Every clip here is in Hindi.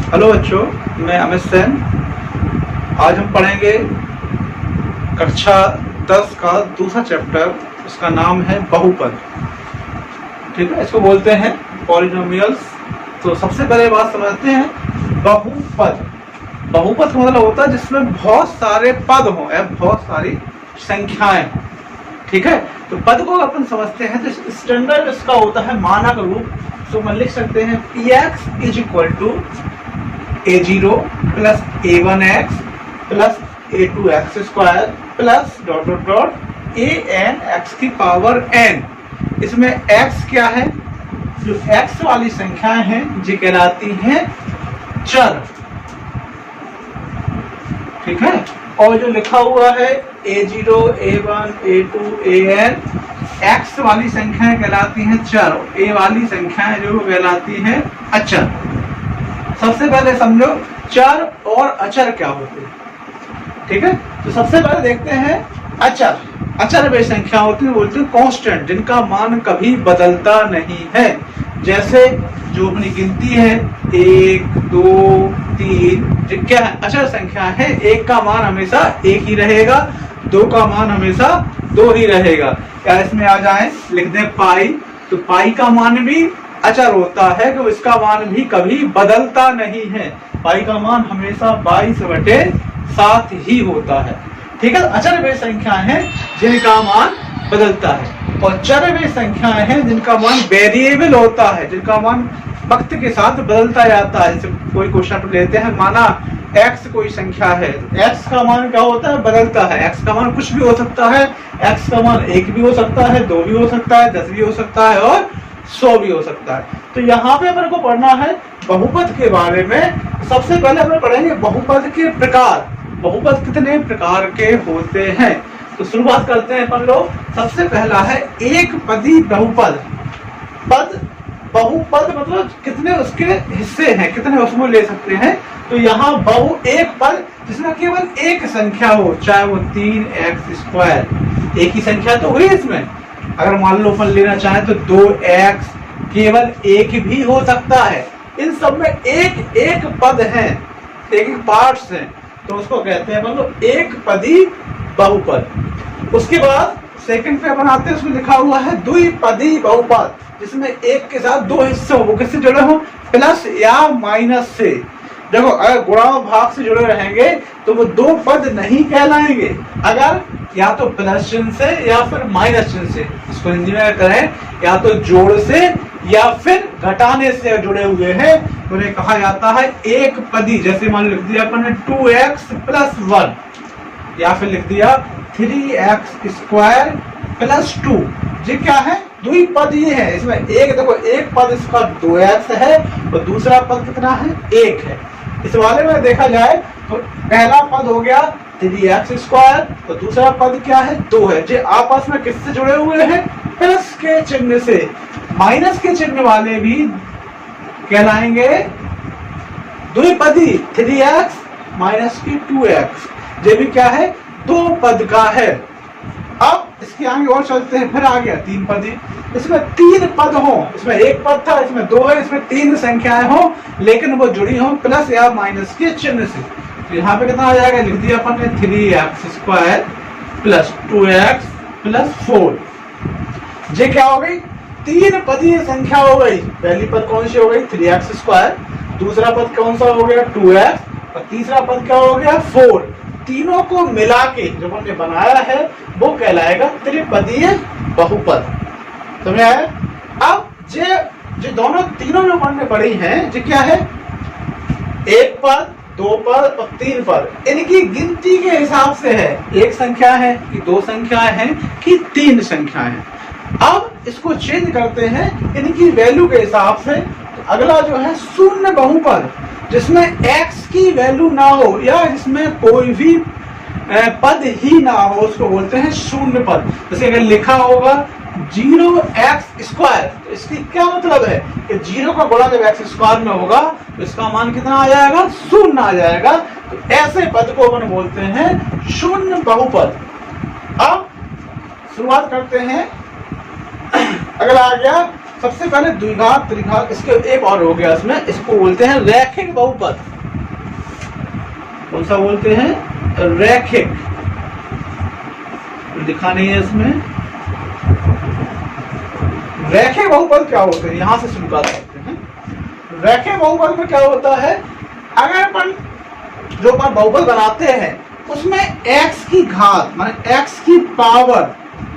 हेलो बच्चों, मैं अमित सेन। आज हम पढ़ेंगे कक्षा 10 का दूसरा चैप्टर। उसका नाम है बहुपद। ठीक है, इसको बोलते हैं पॉलिनोमियल्स। तो सबसे पहले बात समझते हैं बहुपद। बहुपद का मतलब होता है जिसमें बहुत सारे पद हों या बहुत सारी संख्याएं। ठीक है, तो पद को अपन समझते हैं तो स्टैंडर्ड इसका होता है मानक रूप। तो हम लिख सकते हैं px is equal to a0 plus a1x plus a2x square plus dot dot dot an x की पावर n। इसमें x क्या है? जो x वाली संख्याएं हैं जी कहलाती हैं चर। ठीक है, और जो लिखा हुआ है a0 a1 a2 an, x वाली संख्याएं कहलाती हैं चर, a वाली संख्याएं जो कहलाती हैं अचर। सबसे पहले समझो चर और अचर क्या होते हैं। ठीक है, तो सबसे पहले देखते हैं अचर। अचर वे संख्या होती है, बोलते हैं कांस्टेंट, जिनका मान कभी बदलता नहीं है। जैसे जो अपनी गिनती है 1 2 3, क्या है? अचर संख्या है। 1 का मान हमेशा 1 ही रहेगा, 2 का मान हमेशा 2 ही रहेगा। क्या इसमें आ जाए, लिख दें पाई। तो पाई का मान भी अचर होता है कि इसका मान भी कभी बदलता नहीं है। पाई का मान हमेशा 22/7 ही होता है। ठीक है, अचर वे संख्याएं हैं जिनका मान बदलता है, और चर वे संख्याएं हैं जिनका मान वेरिएबल होता है, जिनका मान वक्त के साथ बदलता जाता है। जैसे कोई क्वेश्चन लेते हैं, माना x कोई संख्या है, x का मान क्या होता है? बदलता है। x का मान कुछ भी हो सकता है। x का मान 1 भी हो सकता है, 2 भी हो सकता है, 10 भी हो सकता है और 100 भी हो सकता है। तो यहाँ पे अपन को पढ़ना है बहुपद के बारे में। सबसे पहले अपन पढ़ेंगे बहुपद के प्रकार। बहुपद कितने प्रकार के होते हैं, तो शुरुआत करते हैं अपन लोग। सबसे पहला है एक पदी बहुपद। पद बहुपद मतलब कितने उसके हिस्से हैं, कितने उसमें ले सकते हैं। तो यहाँ बहु एक पद जिसमें केवल एक संख्या हो, चाहे वो 3x², एक ही संख्या तो हुई इसमें। अगर मान लो अपन लेना चाहें तो 2x, केवल एक भी हो सकता है। इन सब में एक एक पद हैं, एक एक पार्ट्स हैं, तो उसको कहते हैं मतलब एक पदी बहुपद। उसके बाद सेकंड पे अपन आते हैं, उसमें लिखा हुआ है द्विपदी बहुपद, जिसमें एक के साथ 2 हिस्से हो। वो किससे जुड़े हो? प्लस या माइनस से। देखो, अगर गुणा भाग से जुड़े रहेंगे तो वो 2 पद नहीं कहलाएंगे। अगर या तो प्लस चिन्ह से या फिर माइनस चिन्ह से, इसको हिंदी में करें, या तो जोड़ से या फिर घटाने से जुड़े हुए हैं, तो उन्हें कहा जाता है एक पदी। जैसे मान लिख दिया अपन ने 2x + 1, या फिर लिख दिया 3x² + 2। ये क्या है? द्विपद ये है। इसमें एक देखो, एक पद इसका 2x है और दूसरा पद कितना है? 1 है। इस वाले में देखा जाए तो पहला पद हो गया 3x², तो दूसरा पद क्या है? 2 है। जो आपस में किससे जुड़े हुए हैं? प्लस के चिन्ह से। माइनस के चिन्ह वाले भी कहलाएंगे द्विपदी। 3x - 2x, ये भी क्या है? 2 पद का है। अब इसके आगे और चलते हैं, फिर आ गया 3 पदी। इसमें 3 पद हो, इसमें 1 पद था, इसमें 2 है, इसमें 3 संख्याएं हो, लेकिन वो जुड़ी हो प्लस या माइनस के चिन्ह से। तो यहाँ पे कितना आ जाएगा? लिख दिया अपन ने 3x² + 2x + 4। ये क्या हो गई? 3 पदीय संख्या हो गई। पहली पद कौन सी हो गई? 3x², दूसरा पद कौन सा हो गया? 2x, और तीसरा पद क्या हो गया? 4। तीनों को मिला के जो हमने बनाया है वो कहलाएगा त्रिपदीय बहुपद। समझ आया? अब जो दोनों तीनों जो हमने पढ़ी हैं, जो क्या है? 1 पद, 2 पद और 3 पद। इनकी गिनती के हिसाब से है, एक संख्या है कि 2 संख्याएं हैं कि 3 संख्याएं हैं। अब इसको चेंज करते हैं इनकी वैल्यू के हिसाब से। तो अगला जो है शून्य बहुपद, जिसमें x की वैल्यू ना हो या जिसमें कोई भी पद ही ना हो, उसको बोलते हैं शून्य पद। जैसे अगर लिखा होगा 0x², तो इसकी क्या मतलब है कि 0 का गुणा जब x² में होगा तो इसका मान कितना आ जाएगा? 0 आ जाएगा। तो ऐसे पद को अपन बोलते हैं शून्य बहुपद। अब शुरुआत करते हैं। अगला आ गया सबसे पहले द्विघात त्रिघात, इसके एक और हो गया इसमें, इसको बोलते हैं रैखिक बहुपद। कौन सा बोलते हैं? रैखिक। लिखा नहीं है इसमें। रैखिक बहुपद क्या होते हैं, यहां से शुरू करते हैं। रैखिक बहुपद में क्या होता है, अगर अपन जो अपन बहुपद बनाते हैं उसमें x की घात माने x की पावर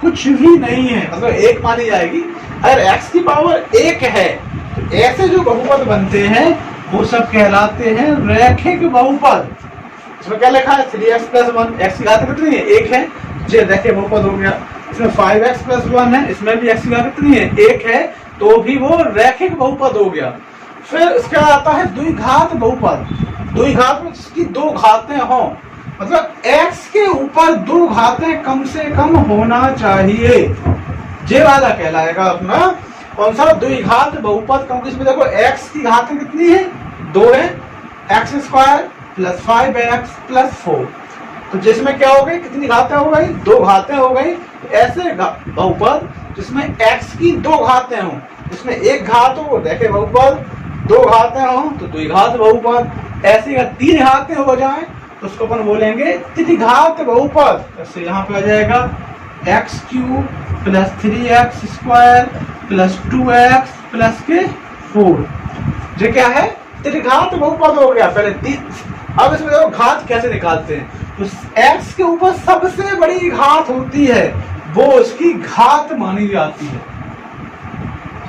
कुछ भी नहीं है, मतलब एक मानी जाएगी। अगर x की पावर 1 है तो ऐसे जो बहुपद बनते हैं वो सब कहलाते हैं रैखिक बहुपद। इसमें क्या लिखा है? 3x + 1, x की घात कितनी है? 1 है, ये रैखिक बहुपद हो गया। इसमें 5x + 1 है, इसमें भी x की घात कितनी है? 1 है, तो भी वो रैखिक बहुपद हो गया। फिर इसके बाद आता है द्विघात बहुपद। द्विघात में जिसकी 2 घातें हों, मतलब x के ऊपर 2 घातें कम से कम होना चाहिए, ये वाला कहलाएगा अपना कौन सा? द्विघात बहुपद। क्योंकि इसमें देखो x की घातें कितनी है? 2 है, x² + 5x + 4, तो जिसमें क्या हो गई? कितनी घातें हो गई? 2 घातें हो गई। ऐसे बहुपद जिसमें x की 2 घातें हों, जिसमें 1 घात हो वो रैखिक बहुपद, 2 घातें हों तो द्विघात बहुपद, ऐसे अगर 3 घातें हो जाएं तो उसको अपन बोलेंगे त्रिघात बहुपद। जैसे यहाँ पे आ जाएगा x³ + 3x² + 2x + 4, ये क्या है? त्रिघात बहुपद हो गया। पहले 3। अब इसमें देखो घात कैसे निकालते हैं, तो x के ऊपर सबसे बड़ी घात होती है वो उसकी घात मानी जाती है।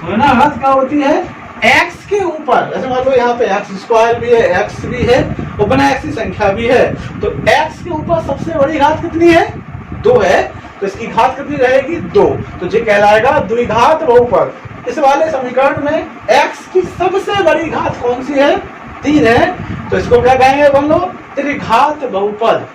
तो ना घात क्या होती है? x के ऊपर, ऐसे मान लो यहाँ पे x² भी है, x भी है और बिना x की संख्या भी है, तो x के ऊपर सबसे बड़ी घात कितनी है? 2 है, तो इसकी घात कितनी रहेगी? 2, तो ये कहलाएगा द्विघात बहुपद। इस वाले समीकरण में x की सबसे बड़ी घात कौन सी है? 3 है, तो इसको क्या कहेंगे बोल लो? त्रिघात बहुपद।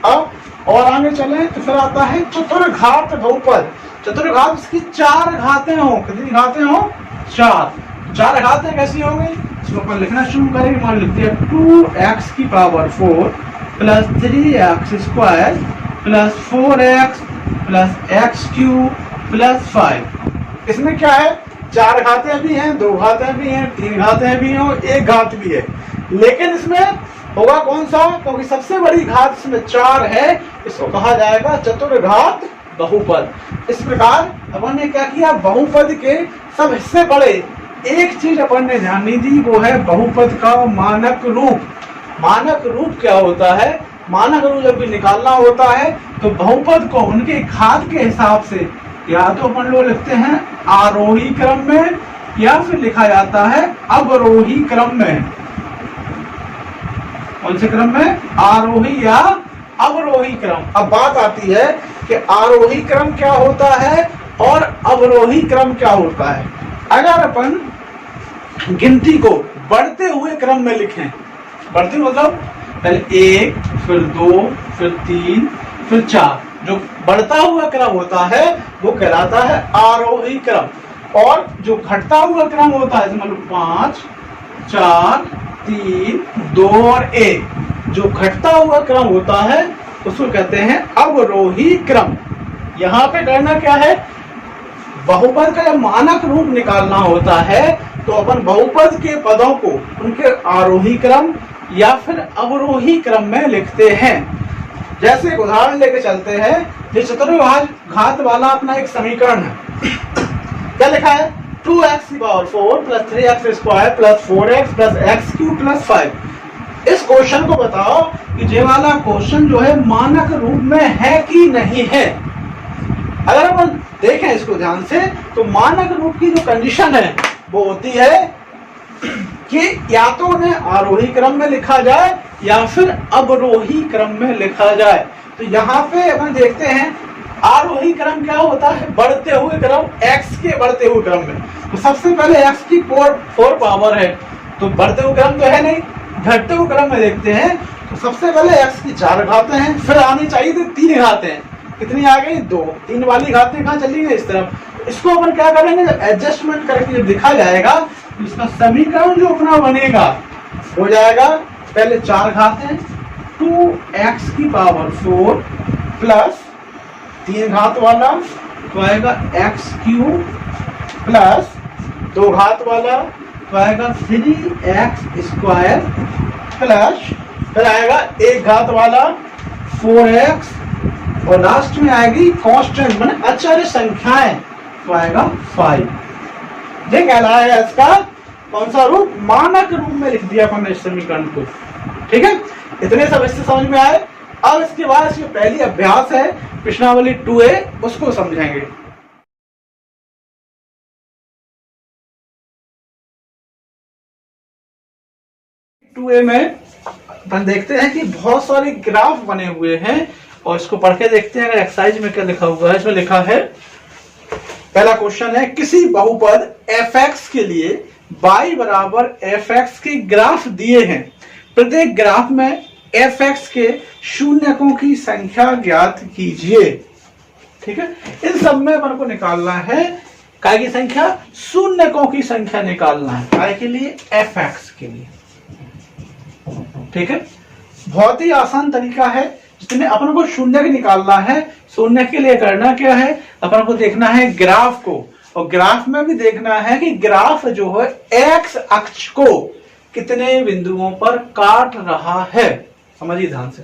अब और आगे चले तो फिर आता है चतुर्घात बहुपद। चतुर्घात इसकी 4 घातें हो। कितनी घातें हो? 4। 4 घातें कैसी होंगी? इसको अपन लिखना शुरू करेंगे। मान लिखते हैं 2x की पावर 4 + 3x² + 4x + x³ + 5। इसमें क्या है? 4 घातें भी हैं, 2 घातें भी हैं, 3 घातें भी हैं, 1 घात भी है, लेकिन इसमें होगा कौन सा? क्योंकि सबसे बड़ी घात इसमें 4 है, इसको कहा जाएगा चतुर्घात बहुपद। इस प्रकार अपन ने क्या किया? बहुपद के सब हिस्से पढ़े। एक चीज अपन ने ध्यान नहीं दी, वो है बहुपद का मानक रूप। मानक रूप क्या होता है? मानक रूप जब भी निकालना होता है तो बहुपद को उनके घात के हिसाब से या तो अपन लोग लिखते हैं आरोही क्रम में या फिर लिखा जाता है अवरोही क्रम में। कौन से क्रम में? आरोही या अवरोही क्रम। अब बात आती है कि आरोही क्रम क्या होता है और अवरोही क्रम क्या होता है। अगर अपन गिनती को बढ़ते हुए क्रम में लिखें, बढ़ते मतलब पहले 1 फिर 2 फिर 3 फिर 4, जो बढ़ता हुआ क्रम होता है वो कहलाता है आरोही क्रम। और जो घटता हुआ क्रम होता है, मतलब 5 4 3 2 और 1, जो घटता हुआ क्रम होता है उसको कहते हैं अवरोही क्रम। यहाँ पे करना क्या है? बहुपद का जब मानक रूप निकालना होता है तो अपन बहुपद के पदों को उनके आरोही क्रम या फिर अवरोही क्रम में लिखते हैं। जैसे एक उदाहरण लेके चलते हैं, ये चतुर्घात वाला अपना एक समीकरण है। क्या लिखा है? 2x की पावर 4 + 3x² + 4x + x³ + 5। इस क्वेश्चन को बताओ कि ये वाला क्वेश्चन जो है मानक रूप में है कि नहीं है। अगर अपन देखें इसको ध्यान से तो मानक रूप की जो कंडीशन है वो होती है कि या तो उन्हें आरोही क्रम में लिखा जाए या फिर अवरोही क्रम में लिखा जाए। तो यहाँ पे अपन देखते हैं आरोही क्रम क्या होता है? बढ़ते हुए क्रम, x के बढ़ते हुए क्रम में। तो सबसे पहले x की 4 पावर है, तो बढ़ते हुए क्रम तो है नहीं। घटते हुए क्रम में देखते हैं तो सबसे पहले x की 4 घातें हैं, फिर आनी चाहिए थी 3 घातें। कितनी आ गई? 2। 3 वाली घातें कहाँ चली गई? इस तरफ। इसको अपन क्या करेंगे? जब एडजस्टमेंट करके जब लिखा जाएगा तो इसका समीकरण जो अपना बनेगा हो जाएगा, पहले 4 घातें 2x की पावर 4 प्लस 3 घात वाला तो आएगा x³ प्लस दो घात वाला तो आएगा 3x² प्लस फिर आएगा एक घात वाला 4x और लास्ट में आएगी कांस्टेंट माने अचर संख्याएं तो आएगा 5। ये कहलाएगा इसका कौन सा रूप? मानक रूप में लिख दिया अपन इस समीकरण को। ठीक है, इतने सब इससे समझ में आए। अब इसके बाद इसमें पहली अभ्यास है प्रश्नावली 2A, उसको समझेंगे। 2A में अपन देखते हैं कि बहुत सारे ग्राफ बने हुए हैं और इसको पढ़ के देखते हैं एक्सरसाइज में क्या लिखा हुआ है। इसमें लिखा है, पहला क्वेश्चन है, किसी बहुपद fx के लिए y बराबर fx के ग्राफ दिए हैं। प्रत्येक ग्राफ में fx के शून्यकों की संख्या ज्ञात कीजिए। ठीक है, इन सब में अपन को निकालना है काय की संख्या? शून्यकों की संख्या निकालना है। काय के लिए? fx के लिए। ठीक है, बहुत ही आसान तरीका है जिसमें अपन को शून्य निकालना है। शून्य के लिए करना क्या है? अपन को देखना है ग्राफ को, और ग्राफ में भी देखना है कि ग्राफ जो है एक्स अक्ष को कितने बिंदुओं पर काट रहा है। समझिए ध्यान से,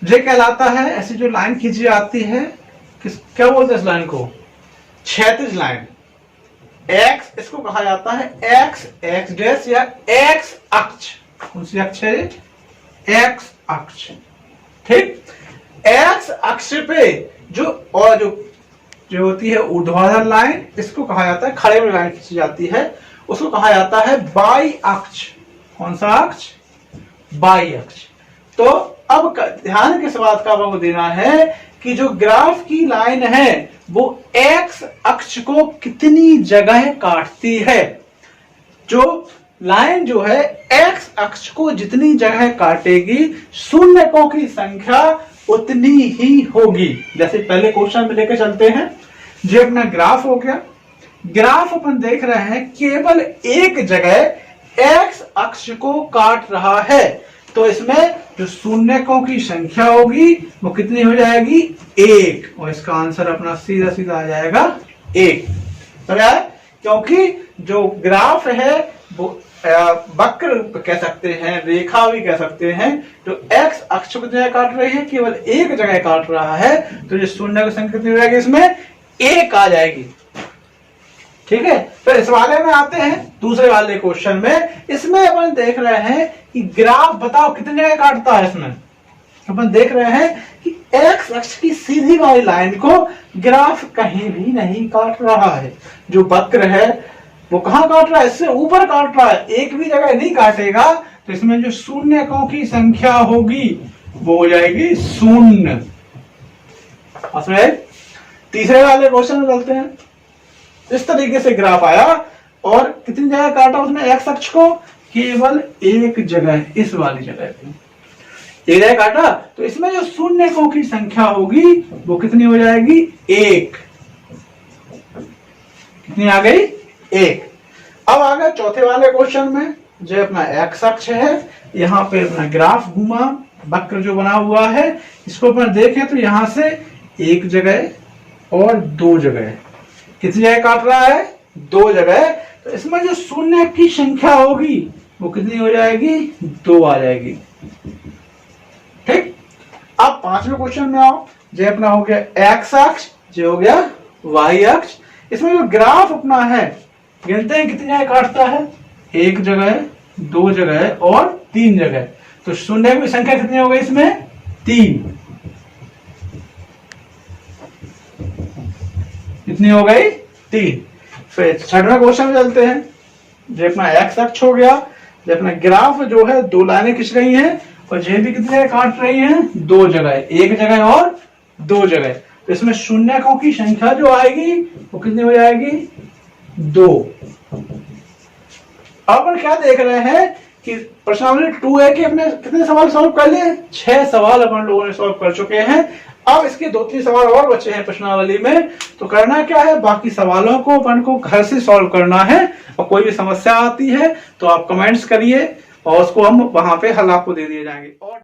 ये कहलाता है, ऐसी जो लाइन खींची जाती है क्या बोलते हैं इस लाइन को? क्षैतिज लाइन। एक्स इसको कहा जाता है एक्स डैश या एक्स अक्ष। कौन सी अक्ष है? एक्स अक्ष। ठीक, एक्स अक्ष पे जो होती है ऊर्ध्वाधर लाइन, इसको कहा जाता है, खड़े में लाइन खींची जाती है, उसको कहा जाता है बाई अक्ष। कौन सा अक्ष? बाई अक्ष। तो अब ध्यान किस बात का आपको देना है कि जो ग्राफ की लाइन है वो एक्स अक्ष को कितनी जगह काटती है। जो लाइन जो है एक्स अक्ष को जितनी जगह काटेगी, शून्यकों की संख्या उतनी ही होगी। जैसे पहले क्वेश्चन में लेकर चलते हैं, जो अपना ग्राफ हो गया। ग्राफ अपन देख रहे हैं केवल एक जगह एक्स अक्ष को काट रहा है, तो इसमें जो शून्यकों की संख्या होगी वो कितनी हो जाएगी? 1। और इसका आंसर अपना सीधा सीधा आ जाएगा 1। समझ आया? क्योंकि जो ग्राफ है वो वक्र कह सकते हैं, रेखा भी कह सकते हैं, जो एक्स अक्ष को जगह काट रही है केवल एक जगह काट रहा है, तो जो शून्य की संख्या कितनी हो जाएगी? इसमें 1 आ जाएगी। ठीक है, फिर इस वाले में आते हैं दूसरे वाले क्वेश्चन में। इसमें अपन देख रहे हैं कि ग्राफ बताओ कितनी जगह काटता है। इसमें अपन देख रहे हैं कि एक्स अक्ष की सीधी वाली लाइन को ग्राफ कहीं भी नहीं काट रहा है। जो वक्र है वो कहां काट रहा है? इससे ऊपर काट रहा है, एक भी जगह नहीं काटेगा। तो इसमें जो शून्यकों की संख्या होगी वो हो जाएगी 0। तीसरे वाले क्वेश्चन में चलते हैं। इस तरीके से ग्राफ आया और कितनी जगह काटा उसने एक्स अक्ष को? केवल एक जगह, इस वाली जगह पे एक जगह काटा। तो इसमें जो शून्यकों की संख्या होगी वो कितनी हो जाएगी? 1। कितनी आ गई? 1। अब आ गए चौथे वाले क्वेश्चन में, जो अपना एक्स अक्ष है, यहाँ पे अपना ग्राफ घूमा, वक्र जो बना हुआ है, इसको अपन देखें तो यहां से एक जगह और 2 जगह, कितनी जगह काट रहा है? 2 जगह। तो इसमें जो शून्य की संख्या होगी वो कितनी हो जाएगी? 2 आ जाएगी। ठीक, अब पांचवें क्वेश्चन में आओ। जो अपना हो गया एक्स अक्ष, जो हो गया वाई अक्ष। इसमें जो ग्राफ अपना है, गिनते हैं कितनी जगह काटता है? एक जगह, 2 जगह और 3 जगह। तो शून्य की संख्या कितनी हो गई इसमें? 3। कितनी हो गई? 3। फिर छठवें क्वेश्चन में चलते हैं। जो अपना एक्स अक्ष हो गया, जो अपना ग्राफ जो है 2 लाइनें खींच रही हैं और जे भी कितनी जगह काट रही हैं? 2 जगह, एक जगह और 2 जगह। तो इसमें शून्यकों की संख्या जो आएगी वो कितनी हो जाएगी? 2। अब अपन क्या देख रहे हैं कि प्रश्नावली 2A के अपने कितने सवाल सॉल्व कर लिए? 6 सवाल अपन लोगों ने सॉल्व कर चुके हैं। अब इसके 2-3 सवाल और बचे हैं प्रश्नावली में। तो करना क्या है? बाकी सवालों को अपन को घर से सॉल्व करना है, और कोई भी समस्या आती है तो आप कमेंट्स करिए और उसको हम वहां पे हल आपको दे दिए जाएंगे। और